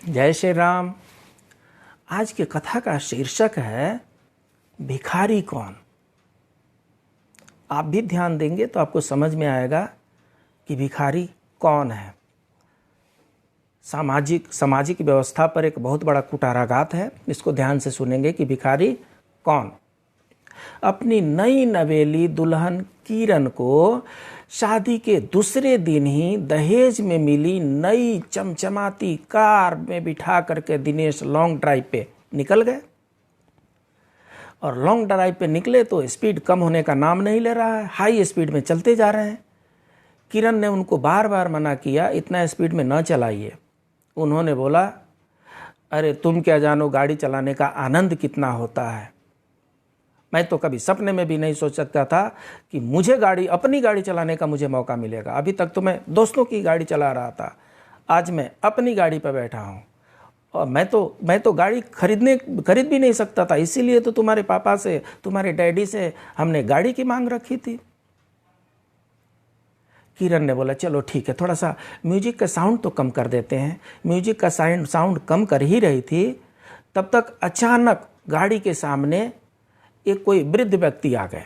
जय श्री राम। आज की कथा का शीर्षक है भिखारी कौन। आप भी ध्यान देंगे तो आपको समझ में आएगा कि भिखारी कौन है। सामाजिक व्यवस्था पर एक बहुत बड़ा कुठाराघात है। इसको ध्यान से सुनेंगे कि भिखारी कौन। अपनी नई नवेली दुल्हन किरण को शादी के दूसरे दिन ही दहेज में मिली नई चमचमाती कार में बिठा करके दिनेश लॉन्ग ड्राइव पे निकल गए। और लॉन्ग ड्राइव पे निकले तो स्पीड कम होने का नाम नहीं ले रहा है, हाई स्पीड में चलते जा रहे हैं। किरण ने उनको बार बार मना किया, इतना स्पीड में न चलाइए। उन्होंने बोला, अरे तुम क्या जानो गाड़ी चलाने का आनंद कितना होता है। मैं तो कभी सपने में भी नहीं सोच सकता था कि मुझे अपनी गाड़ी चलाने का मुझे मौका मिलेगा। अभी तक तो मैं दोस्तों की गाड़ी चला रहा था, आज मैं अपनी गाड़ी पर बैठा हूँ। और मैं तो गाड़ी खरीद भी नहीं सकता था, इसीलिए तो तुम्हारे पापा से, तुम्हारे डैडी से हमने गाड़ी की मांग रखी थी। किरण ने बोला, चलो ठीक है, थोड़ा सा म्यूजिक का साउंड तो कम कर देते हैं। म्यूजिक का साउंड कम कर ही रही थी, तब तक अचानक गाड़ी के सामने एक कोई वृद्ध व्यक्ति आ गए।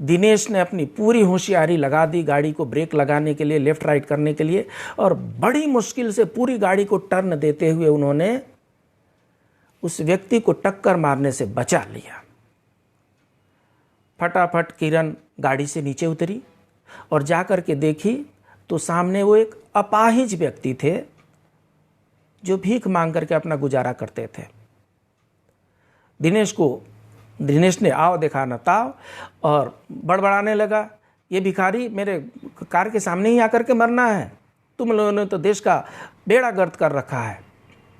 दिनेश ने अपनी पूरी होशियारी लगा दी गाड़ी को ब्रेक लगाने के लिए, लेफ्ट राइट करने के लिए, और बड़ी मुश्किल से पूरी गाड़ी को टर्न देते हुए उन्होंने उस व्यक्ति को टक्कर मारने से बचा लिया। फटाफट किरण गाड़ी से नीचे उतरी और जाकर के देखी तो सामने वो एक अपाहिज व्यक्ति थे जो भीख मांग करके अपना गुजारा करते थे। दिनेश ने आओ देखा न ताव और बड़बड़ाने लगा, ये भिखारी मेरे कार के सामने ही आकर के मरना है। तुम लोगों ने तो देश का बेड़ा गर्क कर रखा है,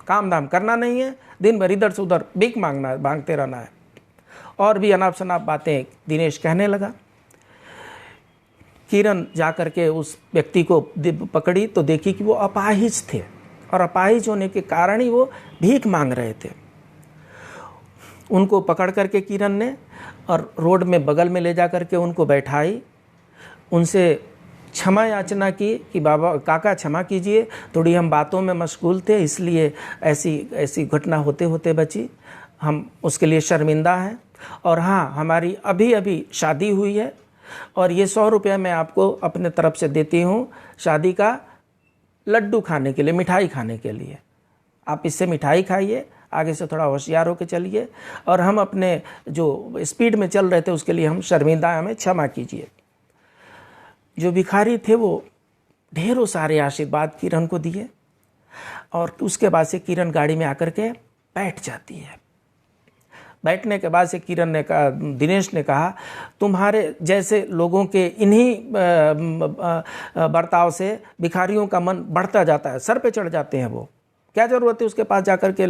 काम धाम करना नहीं है, दिन भर इधर से उधर भीख मांगते रहना है। और भी अनाप शनाप बातें दिनेश कहने लगा। किरण जाकर के उस व्यक्ति को पकड़ी तो देखी कि वो अपाहिज थे और अपाहिज होने के कारण ही वो भीख मांग रहे थे। उनको पकड़ करके किरण ने और रोड में बगल में ले जा करके उनको बैठाई, उनसे क्षमा याचना की कि बाबा काका क्षमा कीजिए, थोड़ी हम बातों में मशगूल थे इसलिए ऐसी घटना होते होते बची, हम उसके लिए शर्मिंदा हैं। और हाँ, हमारी अभी शादी हुई है और ये 100 रुपये मैं आपको अपने तरफ से देती हूँ शादी का लड्डू खाने के लिए, मिठाई खाने के लिए। आप इससे मिठाई खाइए, आगे से थोड़ा होशियार होकर चलिए, और हम अपने जो स्पीड में चल रहे थे उसके लिए हम शर्मिंदा हैं, हमें क्षमा कीजिए। जो भिखारी थे वो ढेरों सारे आशीर्वाद किरण को दिए और उसके बाद से किरण गाड़ी में आकर के बैठ जाती है। बैठने के बाद से दिनेश ने कहा, तुम्हारे जैसे लोगों के इन्हीं बर्ताव से भिखारियों का मन बढ़ता जाता है, सर पे चढ़ जाते हैं। वो क्या जरूरत है उसके पास जाकर के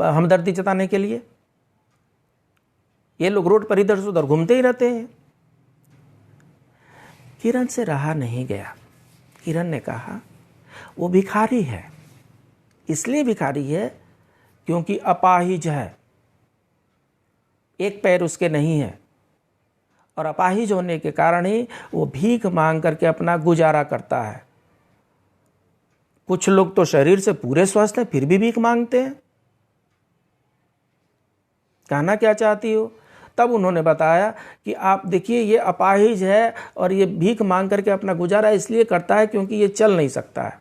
हमदर्दी जताने के लिए। ये लोग रोड पर इधर से उधर घूमते ही रहते हैं। किरण से रहा नहीं गया। किरण ने कहा, वो भिखारी है, इसलिए भिखारी है क्योंकि अपाहिज है, एक पैर उसके नहीं है, और अपाहिज होने के कारण ही वो भीख मांग करके अपना गुजारा करता है। कुछ लोग तो शरीर से पूरे स्वस्थ हैं फिर भी भीख मांगते हैं। कहना क्या चाहती हो? तब उन्होंने बताया कि आप देखिए, ये अपाहिज है और ये भीख मांग करके अपना गुजारा इसलिए करता है क्योंकि ये चल नहीं सकता है।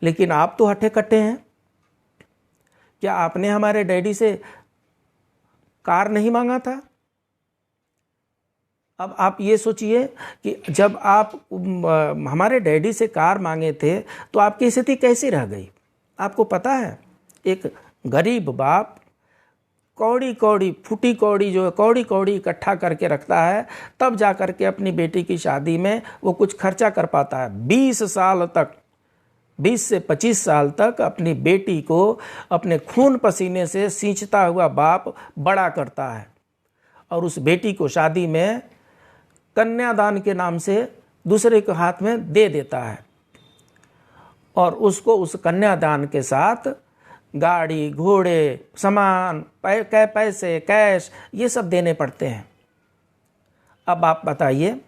लेकिन आप तो हट्टे कट्टे हैं। क्या आपने हमारे डैडी से कार नहीं मांगा था? अब आप ये सोचिए कि जब आप हमारे डैडी से कार मांगे थे तो आपकी स्थिति कैसी रह गई। आपको पता है, एक गरीब बाप फूटी कौड़ी इकट्ठा करके रखता है, तब जा करके अपनी बेटी की शादी में वो कुछ खर्चा कर पाता है। 20 से 25 साल तक अपनी बेटी को अपने खून पसीने से सींचता हुआ बाप बड़ा करता है और उस बेटी को शादी में कन्यादान के नाम से दूसरे के हाथ में दे देता है, और उसको उस कन्यादान के साथ गाड़ी, घोड़े, सामान, पैसे, कैश, ये सब देने पड़ते हैं। अब आप बताइए,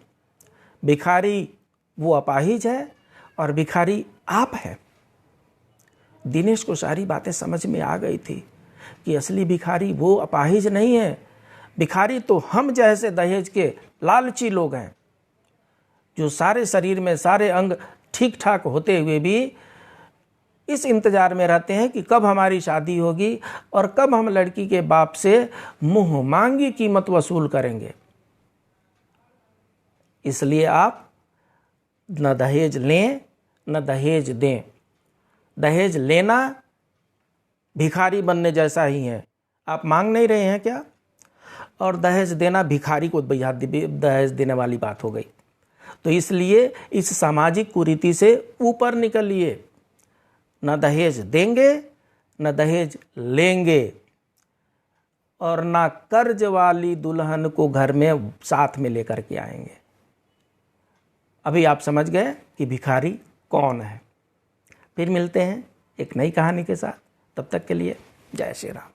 भिखारी वो अपाहिज है और भिखारी आप हैं। दिनेश को सारी बातें समझ में आ गई थी कि असली भिखारी वो अपाहिज नहीं है, भिखारी तो हम जैसे दहेज के लालची लोग हैं, जो सारे शरीर में सारे अंग ठीक ठाक होते हुए भी इस इंतजार में रहते हैं कि कब हमारी शादी होगी और कब हम लड़की के बाप से मुंह मांगी कीमत वसूल करेंगे। इसलिए आप न दहेज लें न दहेज दें। दहेज लेना भिखारी बनने जैसा ही है। आप मांग नहीं रहे हैं क्या? और दहेज देना भिखारी को दहेज देने वाली बात हो गई। तो इसलिए इस सामाजिक कुरीति से ऊपर निकलिए। न दहेज देंगे न दहेज लेंगे और ना कर्ज वाली दुल्हन को घर में साथ में लेकर के आएंगे। अभी आप समझ गए कि भिखारी कौन है। फिर मिलते हैं एक नई कहानी के साथ। तब तक के लिए जय श्री राम।